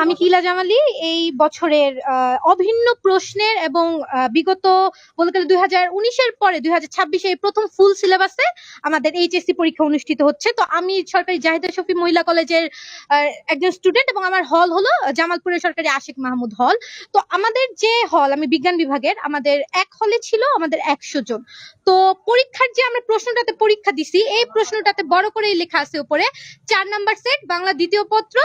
আমি কিলা জামালি এই বছরের অভিন্ন প্রশ্নের এবং বিগত বলতে গেলে 2019-এর পরে 2026-এ এই প্রথম ফুল সিলেবাসে আমাদের এইচএসসি পরীক্ষা অনুষ্ঠিত হচ্ছে। তো আমি সরকারি জাহিদা শফি মহিলা কলেজের একজন স্টুডেন্ট এবং আমার হল হলো জামালপুরের সরকারি আশিক মাহমুদ হল। তো আমাদের যে হল, আমি বিজ্ঞান বিভাগের, আমাদের এক হলে ছিল আমাদের 100 জন। তো পরীক্ষার যে আমরা প্রশ্নটাতে পরীক্ষা দিছি, এই প্রশ্নটাতে বড় করে লেখা আছে উপরে 4 নাম্বার সেট বাংলা দ্বিতীয় পত্র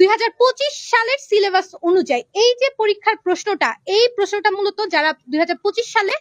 2025 সালের সিলেবাস অনুযায়ী। এই যে পরীক্ষার প্রশ্নটা, এই প্রশ্নটা মূলত যারা 2025 সালে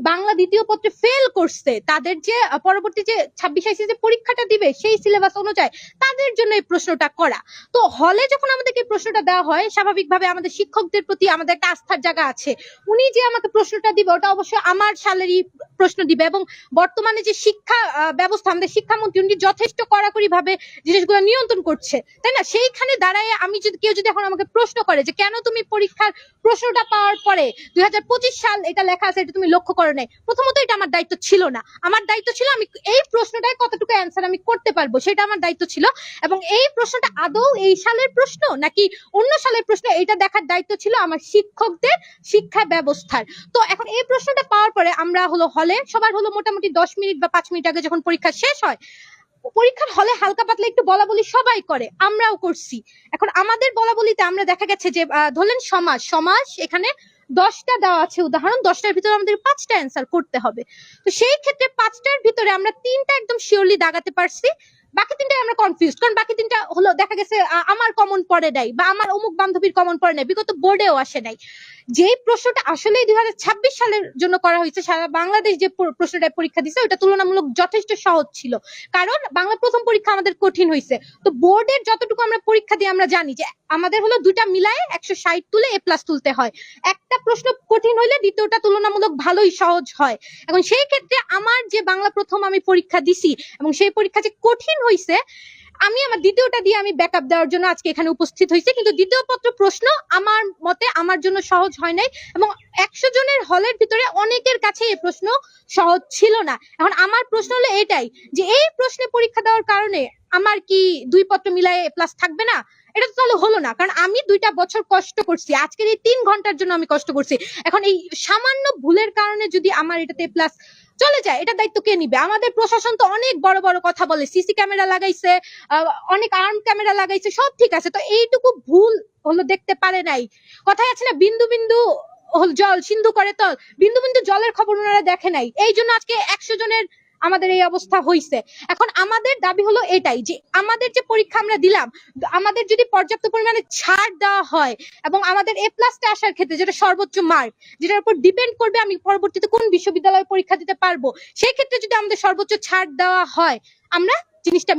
বাংলা দ্বিতীয় পত্রে ফেল করছে, তাদের যে পরবর্তী যে 26 যে পরীক্ষাটা দিবে সেই সিলেবাস অনুযায়ী তাদের জন্য এই প্রশ্নটা করা। তো হলে যখন আমাদেরকে প্রশ্নটা দেওয়া হয়, স্বাভাবিকভাবে আমাদের শিক্ষকদের প্রতি আমাদের একটা আস্থার জায়গা আছে। উনি যে আমাকে প্রশ্নটা দিবে ওটা অবশ্যই আমার সালেরই প্রশ্ন দিবে, এবং বর্তমানে যে শিক্ষা ব্যবস্থা, আমাদের শিক্ষামন্ত্রী উনি যথেষ্ট কড়াকড়ি ভাবে জিনিসগুলো নিয়ন্ত্রণ করছে, তাই না? সেইখানে দাঁড়ায় আমি যদি কেউ যদি এখন আমাকে প্রশ্ন করে যে কেন তুমি পরীক্ষার প্রশ্নটা পাওয়ার পরে 2025 সাল এটা লেখা আছে এটা তুমি লক্ষ্য করো নাই, প্রথমত এটা আমার দায়িত্ব ছিল না। আমার দায়িত্ব ছিল আমি এই প্রশ্নটায় কতটুকু অ্যান্সার আমি করতে পারবো, সেটা আমার দায়িত্ব ছিল। এবং এই প্রশ্নটা আদৌ এই সালের প্রশ্ন নাকি অন্য সালের প্রশ্ন, এটা দেখার দায়িত্ব ছিল আমার শিক্ষকদের, শিক্ষা ব্যবস্থার। তো এখন এই প্রশ্নটা পাওয়ার পরে আমরা হলো হলে সবার হলো মোটামুটি 10 মিনিট বা 5 মিনিট আগে যখন পরীক্ষা শেষ হয়, পরীক্ষার হলে হালকা পাতলা একটু বলা বলি সবাই করে, আমরাও করছি। এখন আমাদের বলা বলিতে আমরা দেখা গেছে যে ধরলেন সমাজ এখানে 10টা দেওয়া আছে, উদাহরণ 10টার ভিতরে আমাদের 5টা অ্যান্সার করতে হবে। তো সেই ক্ষেত্রে 5টার ভিতরে আমরা 3টা একদম শিওরলি দাগাতে পারছি, বাকি 3টায় আমরা কনফিউজড, কারণ বাকি 3টা হলো দেখা গেছে আমার কমন পড়ে নাই বা আমার অমুক বান্ধবীর কমন পড়ে নাই, বিগত বোর্ডেও আসে নাই। যে প্রশ্নটা আসলে 2026 সালের জন্য করা হয়েছে, সারা বাংলাদেশ যে প্রশ্নটা পরীক্ষা দিচ্ছে ওটা তুলনামূলক যথেষ্ট সহজ ছিল, কারণ বাংলা প্রথম পরীক্ষা আমাদের কঠিন হয়েছে। তো বোর্ডের যতটুকু আমরা পরীক্ষা দিয়ে আমরা জানি যে আমাদের হলো দুইটা মিলায়ে 160 তুলে A+ তুলতে হয়। একটা প্রশ্ন কঠিন হইলে দ্বিতীয়টা তুলনামূলক ভালোই সহজ হয়। এখন সেই ক্ষেত্রে আমার যে বাংলা প্রথম আমি পরীক্ষা দিছি এবং সেই পরীক্ষা যে কঠিন হয়েছে, আমি আমার দ্বিতীয়টা দিয়ে আমি ব্যাকআপ দেওয়ার জন্য আজকে এখানে উপস্থিত হয়েছি। কিন্তু দ্বিতীয় পত্র প্রশ্ন আমার মতে আমার জন্য সহজ হয় নাই, এবং 100 জনের হলের ভিতরে অনেকের কাছে এই প্রশ্ন সহজ ছিল না। এখন আমার প্রশ্ন হলো এটাই যে এই প্রশ্নে পরীক্ষা দেওয়ার কারণে আমার কি 2 পত্র মিলায়ে A+ থাকবে না? এটা তো তাহলে হলো না, কারণ আমি 2টা বছর কষ্ট করছি, আজকের এই 3 ঘন্টার জন্য আমি কষ্ট করছি। এখন এই সামান্য ভুলের কারণে যদি আমার এটাতে A+ চলে যায়, এটা দায়িত্ব কে নিবে? আমাদের প্রশাসন তো অনেক বড় বড় কথা বলে, সিসি ক্যামেরা লাগাইছে, অনেক আর্ম ক্যামেরা লাগাইছে, সব ঠিক আছে, তো এইটুকু ভুল হলো দেখতে পারে নাই। কথায় আছে না, বিন্দু বিন্দু জল সিন্ধু করে তল, বিন্দু বিন্দু জলের খবর ওনারা দেখে নাই, এই জন্য আজকে 100 জনের আমাদের এই অবস্থা হইছে। এখন আমাদের দাবি হলো এটাই যে আমাদের যে পরীক্ষা আমরা দিলাম, আমাদের যদি পর্যাপ্ত পরিমাণে ছাড় দেওয়া হয় এবং আমাদের A+টা আসার ক্ষেত্রে যেটা সর্বোচ্চ মার্ক, যেটার উপর ডিপেন্ড করবে আমি পরবর্তীতে কোন বিশ্ববিদ্যালয়ে পরীক্ষা দিতে পারবো, সেই ক্ষেত্রে যদি আমাদের সর্বোচ্চ ছাড় দেওয়া হয়, আমরা জিনিসটা